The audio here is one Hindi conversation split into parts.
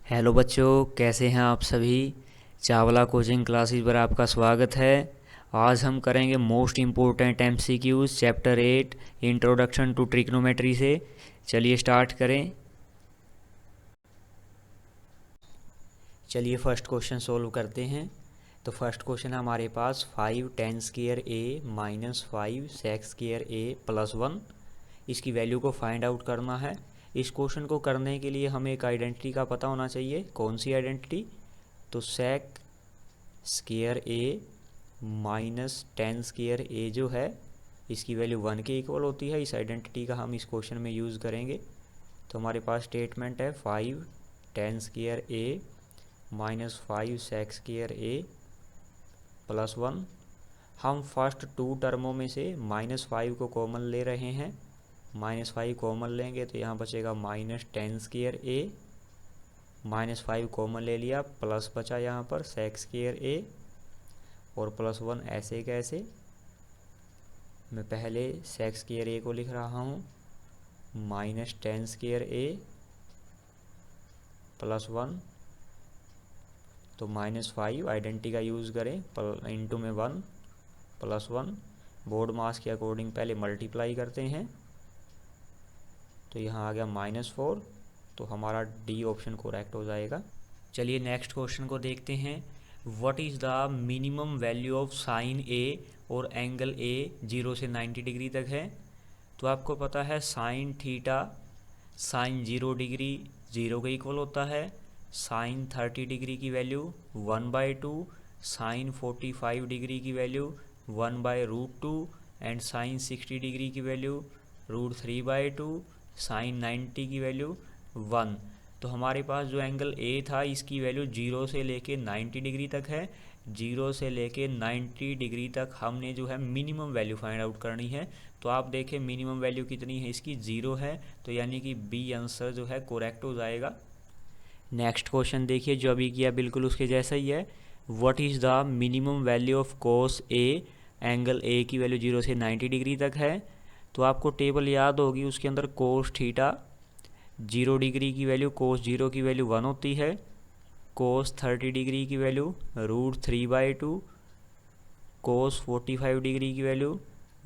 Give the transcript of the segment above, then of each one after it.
हेलो बच्चों, कैसे हैं आप सभी। चावला कोचिंग क्लासेस पर आपका स्वागत है। आज हम करेंगे most important MCQs chapter 8 introduction to trigonometry से। चलिए स्टार्ट करें। चलिए फर्स्ट क्वेश्चन सोल्व करते हैं। तो फर्स्ट क्वेश्चन है हमारे पास 5 tan square A minus 5 sec square A plus 1। इसकी वैल्यू को फाइंड आउट करना है। इस क्वेश्चन को करने के लिए हमें एक आइडेंटिटी का पता होना चाहिए। कौन सी आइडेंटिटी? तो sec square A minus tan square ए जो है इसकी वैल्यू 1 के इक्वल होती है। इस आइडेंटिटी का हम इस क्वेश्चन में यूज़ करेंगे। तो हमारे पास स्टेटमेंट है 5 tan square A minus 5 sec square A plus 1। हम फर्स्ट टू टर्मों में से -5 को कॉमन ले रहे हैं। -5 कॉमन लेंगे तो यहाँ बचेगा माइनस tan स्क्वायर ए, -5 कॉमन ले लिया, प्लस बचा यहाँ पर sec स्क्वायर ए और प्लस 1। ऐसे कैसे? मैं पहले sec स्क्वायर ए को लिख रहा हूँ माइनस tan स्क्वायर ए प्लस 1। तो -5 आइडेंटिटी का यूज़ करें इंटू में 1 प्लस 1। बोर्ड मास के अकॉर्डिंग पहले मल्टीप्लाई करते हैं तो यहाँ आ गया -4। तो हमारा डी ऑप्शन करेक्ट हो जाएगा। चलिए नेक्स्ट क्वेश्चन को देखते हैं। What is the minimum value of sine A और एंगल ए 0 से 90 डिग्री तक है। तो आपको पता है साइन थीटा साइन 0 डिग्री 0 के इक्वल होता है। साइन 30 डिग्री की वैल्यू 1/2, साइन 45 डिग्री की वैल्यू 1/√2 एंड साइन 60 डिग्री की वैल्यू √3/2, साइन 90 की वैल्यू 1। तो हमारे पास जो एंगल ए था इसकी वैल्यू 0 से लेके 90 डिग्री तक है। 0 से लेके 90 डिग्री तक हमने जो है मिनिमम वैल्यू फाइंड आउट करनी है। तो आप देखें मिनिमम वैल्यू कितनी है इसकी, 0 है। तो यानी कि बी आंसर जो है करेक्ट हो जाएगा। नेक्स्ट क्वेश्चन देखिए, जो अभी किया बिल्कुल उसके जैसा ही है। What is the minimum value of cos A, angle A की वैल्यू 0 से 90 डिग्री तक है। तो आपको टेबल याद होगी, उसके अंदर कोस थीटा 0 डिग्री की वैल्यू कोस 0 की वैल्यू 1 होती है। कोस 30 डिग्री की वैल्यू √3/2, कोस 45 डिग्री की वैल्यू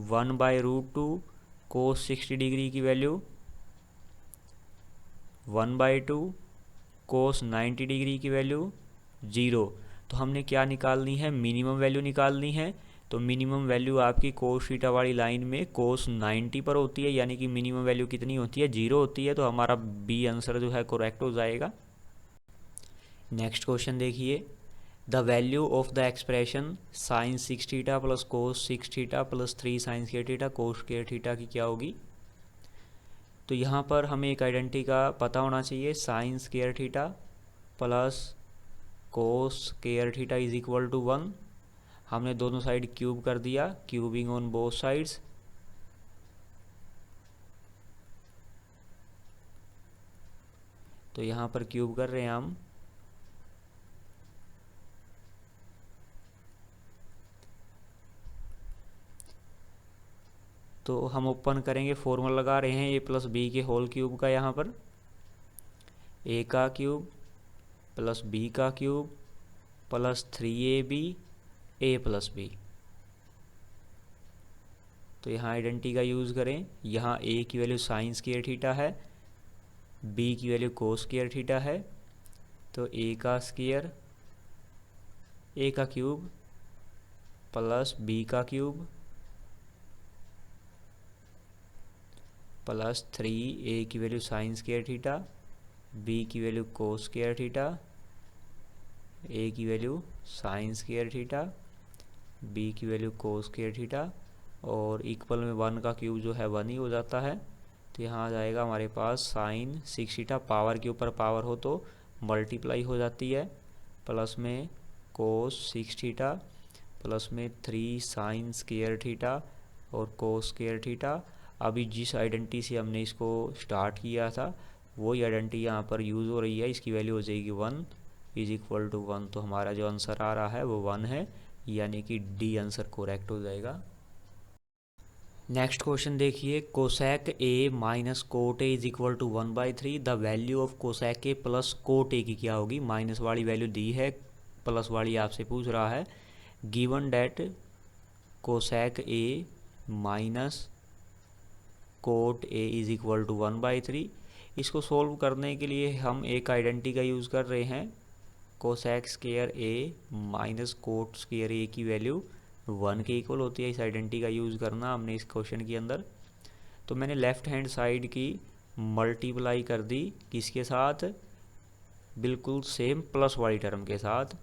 1/√2, कोस 60 डिग्री की वैल्यू 1/2, कोस 90 डिग्री की वैल्यू 0। तो हमने क्या निकालनी है? मिनिमम वैल्यू निकालनी है। तो मिनिमम वैल्यू आपकी कोस थीटा वाली लाइन में कोस 90 पर होती है, यानी कि मिनिमम वैल्यू कितनी होती है? 0 होती है। तो हमारा बी आंसर जो है करेक्ट हो जाएगा। नेक्स्ट क्वेश्चन देखिए। The value of the expression sine 6 theta plus cos 6 theta plus 3 sine square theta cos square theta की क्या होगी? तो यहाँ पर हमें एक आइडेंटिटी का पता होना चाहिए। Sine square theta plus cos square theta is equal to 1। हमने दोनों साइड क्यूब कर दिया, क्यूबिंग ऑन बोथ साइड्स। तो यहाँ पर क्यूब कर रहे हैं हम। तो हम ओपन करेंगे, फॉर्मूला लगा रहे हैं ए प्लस बी के होल क्यूब का। यहाँ पर ए का क्यूब प्लस बी का cube plus 3ab A plus B. तो यहाँ आइडेंटिटी का यूज़ करें। यहाँ ए की वैल्यू साइन स्क्वायर थीटा है, बी की वैल्यू कोस स्क्वायर थीटा है। तो ए का स्क्वायर, ए का क्यूब प्लस बी का क्यूब प्लस 3 ए की value sine square theta, B की value cos square theta, A की value sine square theta, B की वैल्यू कोस स्क्वायर थीटा और इक्वल में 1 का क्यूब जो है 1 ही हो जाता है। तो यहाँ आ जाएगा हमारे पास साइन 6 थीटा, पावर के ऊपर पावर हो तो मल्टीप्लाई हो जाती है, प्लस में कोस 6 थीटा प्लस में 3 साइन स्क्वायर थीटा और कोस स्क्वायर थीटा। अभी जिस आइडेंटिटी से हमने इसको स्टार्ट किया था वही आइडेंटिटी यहाँ पर यूज़ हो रही है। इसकी वैल्यू हो जाएगी 1 इज इक्वल टू 1। तो हमारा जो आंसर आ रहा है वो 1 है, यानी कि डी आंसर करेक्ट हो जाएगा। नेक्स्ट क्वेश्चन देखिए, cosec A minus cot A is equal to 1/3। The value of cosec A plus cot A की क्या होगी। माइनस वाली वैल्यू दी है, प्लस वाली आपसे पूछ रहा है। Given that cosec A minus cot A is equal to 1/3। इसको सोल्व करने के लिए हम एक आइडेंटिटी का यूज़ कर रहे हैं। Cosec square A minus coat square A की वैल्यू 1 के इक्वल होती है। इस आइडेंटिटी का यूज़ करना हमने इस क्वेश्चन के अंदर। तो मैंने लेफ़्ट हैंड साइड की मल्टीप्लाई कर दी किसके साथ, बिल्कुल सेम प्लस वाली टर्म के साथ,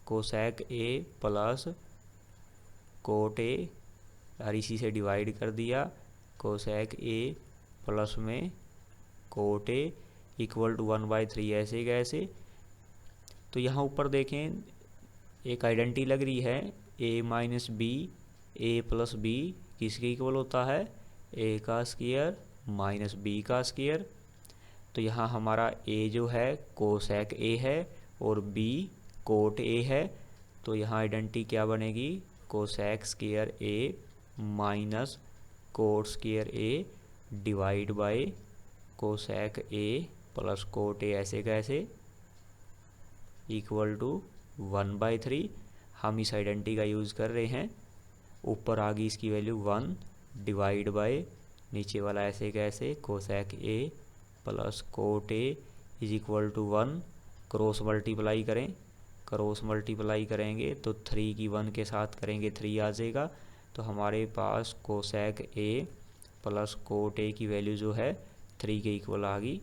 कोसेक ए प्लस कोट ए, और इसी से डिवाइड कर दिया कोसेक ए प्लस में कोट ए इक्वल टू 1/3 ऐसे कैसे। तो यहाँ ऊपर देखें एक आइडेंटिटी लग रही है, ए माइनस बी ए प्लस बी किसके इक्वल होता है, ए का स्क्वायर माइनस बी का स्क्वायर। तो यहाँ हमारा ए जो है कोसेक ए है और बी कोट ए है। तो यहाँ आइडेंटिटी क्या बनेगी, cosec square A minus coat square A divide by cosec A plus cot ए ऐसे कैसे इक्वल टू 1/3। हम इस आइडेंटिटी का यूज़ कर रहे हैं। ऊपर आ गई इसकी वैल्यू 1 डिवाइड बाय नीचे वाला ऐसे कैसे cosec A plus cot A is equal to 1। Cross multiply करें, क्रॉस मल्टीप्लाई करेंगे तो 3 की 1 के साथ करेंगे 3 आ जाएगा। तो हमारे पास cosec A plus cot A की वैल्यू जो है 3 के इक्वल आ गई।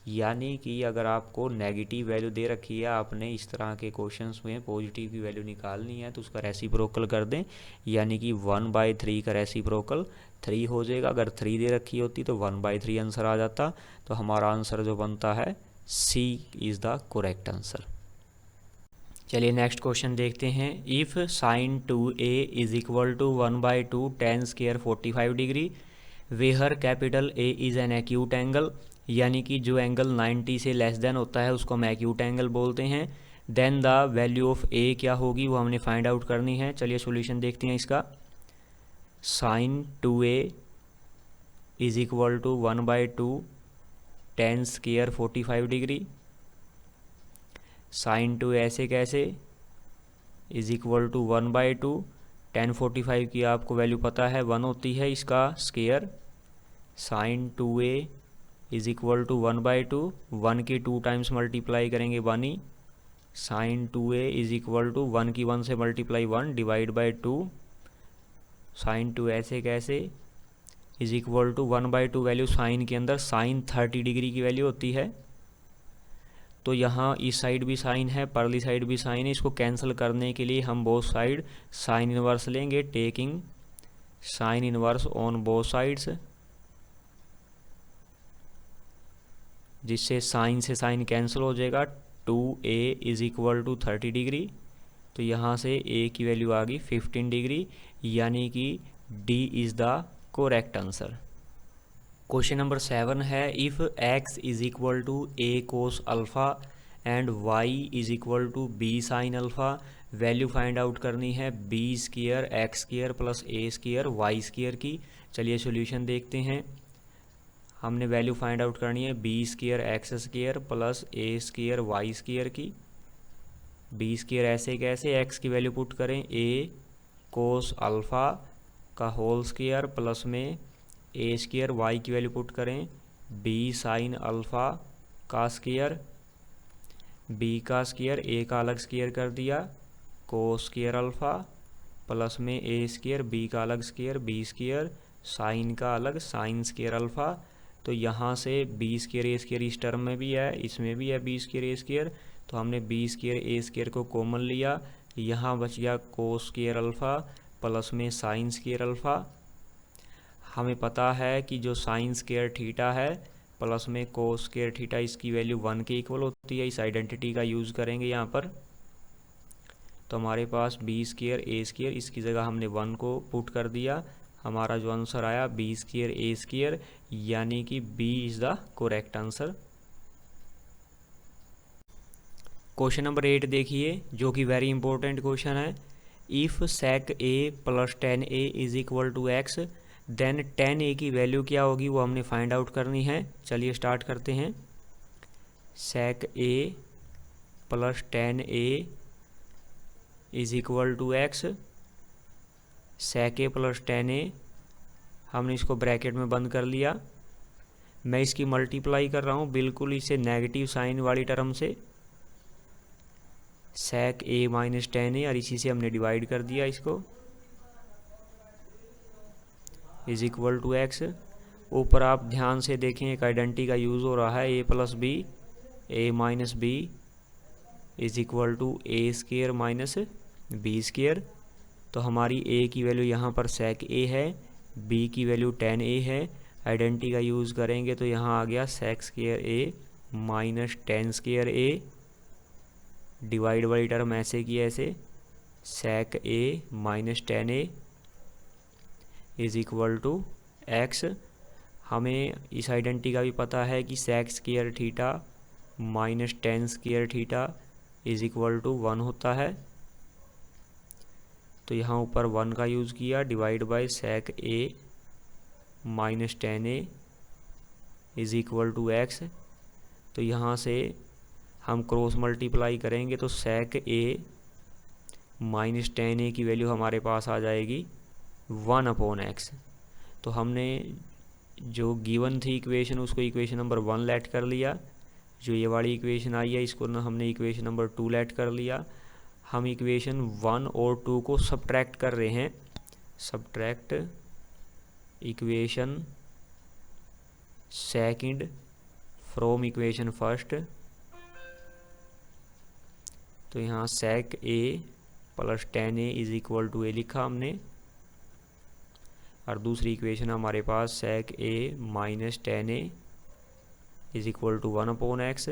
यानी कि अगर आपको नेगेटिव वैल्यू दे रखी है, आपने इस तरह के क्वेश्चंस में पॉजिटिव की वैल्यू निकालनी है, तो उसका रेसिप्रोकल कर दें। यानी कि 1/3 का रेसिप्रोकल 3 हो जाएगा। अगर 3 दे रखी होती तो 1/3 आंसर आ जाता। तो हमारा आंसर जो बनता है C is the correct answer. चलिए नेक्स्ट क्वेश्चन देखते हैं। If sine 2a is equal to 1/2 tan square 45 degree where capital A is an acute angle, यानी कि जो एंगल 90 से लेस देन होता है उसको हम एक्यूट एंगल बोलते हैं। देन द वैल्यू ऑफ ए क्या होगी वो हमने फाइंड आउट करनी है। चलिए सॉल्यूशन देखते हैं इसका। Sine 2a is equal to 1/2 tan square 45 degree. Sine 2 ऐसे कैसे इज इक्वल टू 1/2 tan 45 की आपको वैल्यू पता है 1 होती है, इसका square. Sine 2a is equal to 1/2, 1 की 2 टाइम्स मल्टीप्लाई करेंगे 1 ही। Sine 2a is equal to 1 की 1 से मल्टीप्लाई 1 डिवाइड बाई 2। साइन 2 ऐसे कैसे is equal to 1/2 value sine के अंदर साइन 30 डिग्री की वैल्यू होती है। तो यहाँ इस साइड भी साइन है, परली साइड भी साइन है। इसको कैंसिल करने के लिए हम बोथ साइड साइन इनवर्स लेंगे, taking sine inverse on both sides, जिससे साइन से साइन कैंसिल हो जाएगा। 2a is equal to 30 degree. तो यहाँ से a की वैल्यू आ गई 15 डिग्री, यानी कि D is the correct answer. Question number 7 है। If x is equal to a cos alpha and y is equal to b sine alpha, value find out करनी है b square X square plus a square Y square की। चलिए सॉल्यूशन देखते हैं। हमने वैल्यू फाइंड आउट करनी है b square X square plus a square Y square की। b स्क्वायर ऐसे कैसे, x की वैल्यू पुट करें a कोस अल्फ़ा का होल स्क्वायर प्लस में a स्क्वायर, वाई की वैल्यू पुट करें b साइन अल्फ़ा का स्क्वायर, b का स्क्वायर a का अलग स्क्वायर कर दिया कोस स्क्वायर अल्फ़ा प्लस में a स्क्वायर, b का अलग स्क्वायर b स्क्वायर, साइन का अलग साइन स्क्वायर अल्फ़ा। तो यहाँ से b स्क्वायर a स्क्वायर इस टर्म में भी है, इसमें भी है b स्क्वायर a स्क्वायर। तो हमने b स्क्वायर a स्क्वायर को कॉमन लिया, यहाँ बच गया कोस स्क्वायर अल्फ़ा प्लस में साइन स्क्वायर अल्फ़ा। हमें पता है कि जो साइन स्क्वायर थीटा है प्लस में कोस स्क्वायर थीटा, इसकी वैल्यू 1 के इक्वल होती है। इस आइडेंटिटी का यूज़ करेंगे यहाँ पर। तो हमारे पास b स्क्वायर a स्क्वायर, इसकी जगह हमने 1 को पुट कर दिया। हमारा जो आंसर आया b स्क्वायर a स्क्वायर, यानी कि b is the correct answer. Question number 8 देखिए, जो कि वेरी इंपॉर्टेंट क्वेश्चन है। If sec a plus tan a is equal to x, then tan A की वैल्यू क्या होगी वो हमने फाइंड आउट करनी है। चलिए स्टार्ट करते हैं। Sec A plus tan A is equal to X. Sec A plus tan A, हमने इसको ब्रैकेट में बंद कर लिया। मैं इसकी मल्टीप्लाई कर रहा हूँ बिल्कुल इसे नेगेटिव साइन वाली टर्म से, सेक ए माइनस टेन ए, और इसी से हमने डिवाइड कर दिया इसको, इज इक्वल टू एक्स। ऊपर आप ध्यान से देखें एक आइडेंटिटी का यूज़ हो रहा है, A plus B, A minus B is equal to A square minus B square. तो हमारी ए की वैल्यू यहाँ पर सेक ए है, बी की वैल्यू टेन ए है। आइडेंटिटी का यूज़ करेंगे तो यहाँ आ गया sec square A minus tan square A, divide वाली टर्म ऐसे की ऐसे, sec A minus tan A is equal to X. हमें इस आइडेंटिटी का भी पता है कि sec square theta minus tan square theta is equal to one होता है। तो यहाँ ऊपर वन का यूज़ किया, divide by sec A minus tan A is equal to X. तो यहाँ से हम क्रॉस मल्टीप्लाई करेंगे तो सेक ए माइनस टेन ए की वैल्यू हमारे पास आ जाएगी वन अपॉन एक्स। तो हमने जो गिवन थी इक्वेशन उसको इक्वेशन नंबर वन लेट कर लिया। जो ये वाली इक्वेशन आई है इसको ना हमने इक्वेशन नंबर टू लेट कर लिया। हम इक्वेशन वन और टू को सब्ट्रैक्ट कर रहे हैं, subtract equation second from equation first. तो यहाँ sec A plus tan A is equal to A लिखा हमने, और दूसरी इक्वेशन हमारे पास sec A minus tan A is equal to one upon X.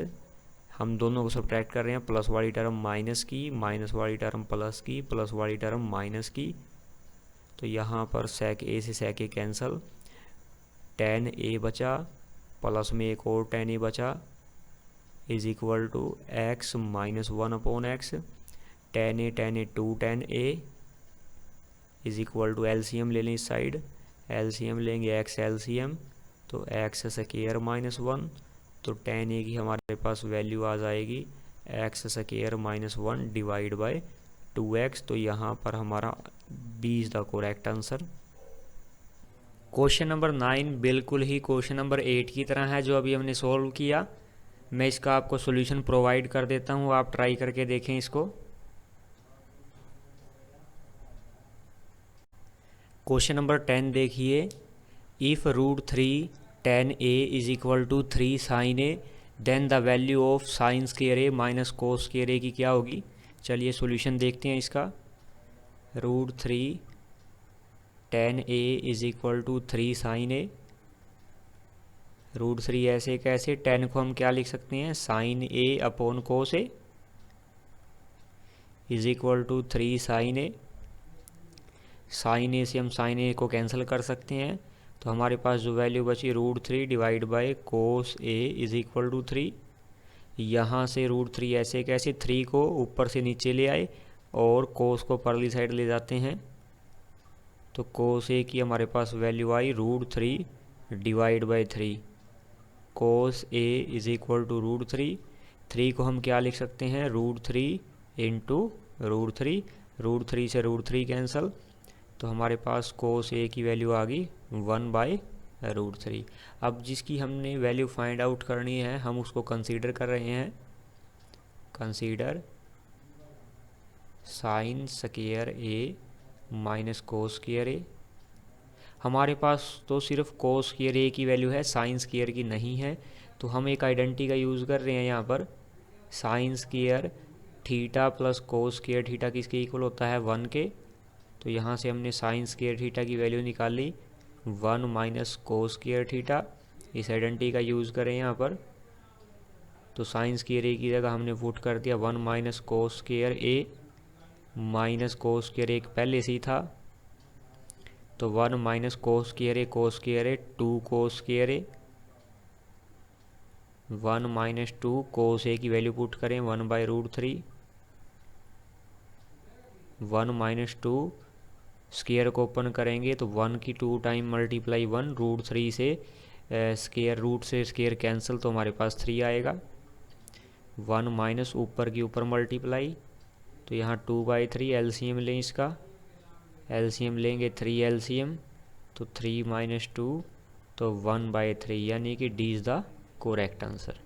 हम दोनों को सब्ट्रैक्ट कर रहे हैं, प्लस वाली टर्म माइनस की, माइनस वाली टर्म प्लस की, प्लस वाली टर्म माइनस की। तो यहाँ पर सेक ए से सेक ए कैंसिल, टेन ए बचा, प्लस में एक और टेन ए बचा, is equal to X minus one upon X. Tan A two tan A is equal to LCM ले लें इस साइड, एलसीएम लेंगे एक्स एलसीएम, तो एक्स स्क्वायर माइनस वन। तो टेन ए की हमारे पास वैल्यू आ जाएगी X square minus one divide by two X. तो यहाँ पर हमारा B is the correct answer. Question number 9 बिल्कुल ही क्वेश्चन नंबर 8 की तरह है जो अभी हमने सॉल्व किया। मैं इसका आपको सॉल्यूशन प्रोवाइड कर देता हूँ, आप ट्राई करके देखें इसको। क्वेश्चन नंबर 10 देखिए, if root three tan A is equal to three sine A then the value of sine square A minus cos square A की क्या होगी। चलिए सॉल्यूशन देखते हैं इसका। Root three tan A is equal to three sine A, root three ऐसे कैसे, टेन को हम क्या लिख सकते हैं sine A upon cos A is equal to three sine A. Sine A से हम साइन ए को कैंसिल कर सकते हैं, तो हमारे पास जो वैल्यू बची root three divide by cos A is equal to three. यहाँ से रूट थ्री ऐसे कैसे, थ्री को ऊपर से नीचे ले आए और कोस को परली साइड ले जाते हैं, तो कोस ए की हमारे पास वैल्यू आई root three divide by three. Cos A is equal to root three, three को हम क्या लिख सकते हैं root three into root three, root three से रूट थ्री कैंसल, तो हमारे पास कोस ए की वैल्यू आ गई वन बाई रूट थ्री। अब जिसकी हमने वैल्यू फाइंड आउट करनी है हम उसको कंसीडर कर रहे हैं, consider sign square A minus cos square ए। हमारे पास तो सिर्फ कोस स्क्वायर ए की वैल्यू है, साइन स्क्वायर की नहीं है, तो हम एक आइडेंटिटी का यूज़ कर रहे हैं यहाँ पर, sign square theta plus cos square theta किसके इक्वल होता है वन के। तो यहाँ से हमने साइन स्क्वायर थीटा की वैल्यू निकाली one minus cos square theta, इस आइडेंटिटी का यूज़ करें यहाँ पर, तो साइन स्क्वायर ए की जगह हमने पुट कर दिया one minus cos square A, minus cos square A पहले से ही था, तो one minus cos square A two cos square A, one minus two cos A की वैल्यू पुट करें one by root three, one minus two square को ओपन करेंगे तो 1 की 2 टाइम मल्टीप्लाई 1 √3 से स्केयर रूट से स्केयर कैंसिल तो हमारे पास 3 आएगा। 1 माइनस ऊपर की ऊपर मल्टीप्लाई तो यहाँ 2/3 एलसीएम लें इसका, एलसीएम लेंगे 3 एलसीएम तो 3 - 2 तो 1/3 यानी कि D is the correct answer.